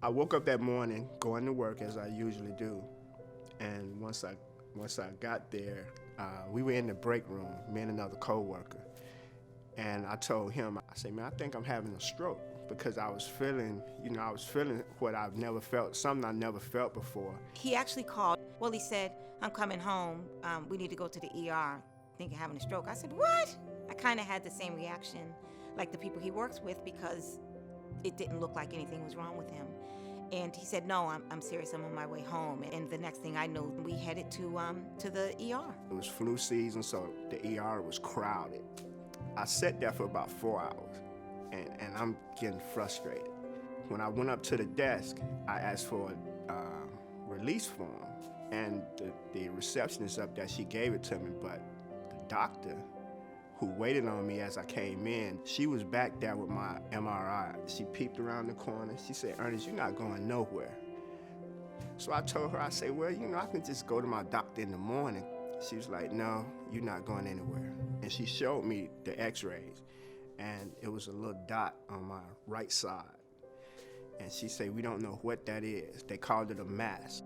I woke up that morning going to work as I usually do, and once I got there, we were in the break room, me and another coworker, and I told him, I said, man, I think I'm having a stroke, because I was feeling what I've never felt, something I never felt before. He actually called. Well, he said, I'm coming home. We need to go to the ER. I think you're having a stroke. I said, what? I kind of had the same reaction like the people he works with, because it didn't look like anything was wrong with him. And he said, no, I'm serious. I'm on my way home. And the next thing I knew, we headed to the ER. It was flu season, so the ER was crowded. I sat there for about 4 hours, and I'm getting frustrated. When I went up to the desk, I asked for a release form, and the receptionist up there, she gave it to me, but the doctor who waited on me as I came in, she was back there with my MRI. She peeped around the corner. She said, Ernest, you're not going nowhere. So I told her, I said, well, I can just go to my doctor in the morning. She was like, no, you're not going anywhere. And she showed me the x-rays, and it was a little dot on my right side. And she said, we don't know what that is. They called it a mass.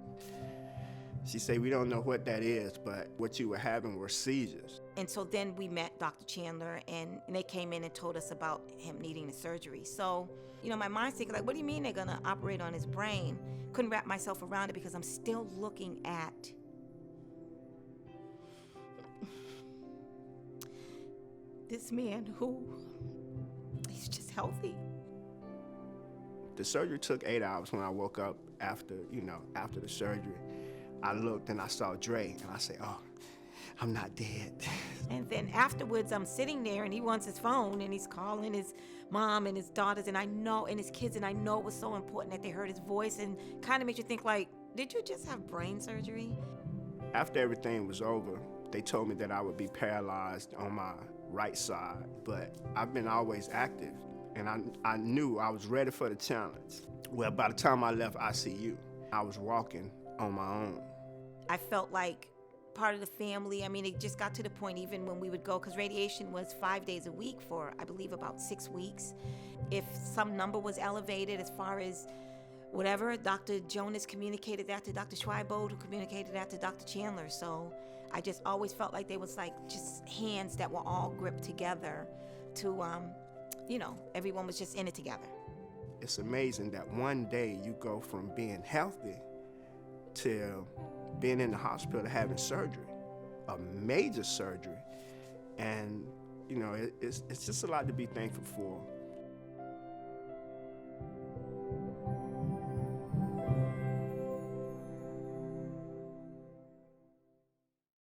She said, we don't know what that is, but what you were having were seizures. And so then we met Dr. Chandler, and they came in and told us about him needing the surgery. So, my mind's thinking, like, what do you mean they're gonna operate on his brain? Couldn't wrap myself around it, because I'm still looking at this man who, he's just healthy. The surgery took 8 hours. When I woke up after the surgery, I looked and I saw Dre, and I said, oh, I'm not dead. And then afterwards, I'm sitting there, and he wants his phone, and he's calling his mom and his daughters, and his kids, and I know it was so important that they heard his voice, and kind of makes you think, like, did you just have brain surgery? After everything was over, they told me that I would be paralyzed on my right side, but I've been always active, and I knew I was ready for the challenge. Well, by the time I left ICU, I was walking on my own. I felt like part of the family. I mean, it just got to the point, even when we would go, because radiation was 5 days a week for, I believe, about 6 weeks. If some number was elevated as far as whatever, Dr. Jonas communicated that to Dr. Schweibold, who communicated that to Dr. Chandler. So I just always felt like there was like just hands that were all gripped together to, everyone was just in it together. It's amazing that one day you go from being healthy to being in the hospital having surgery, a major surgery. And, it's just a lot to be thankful for.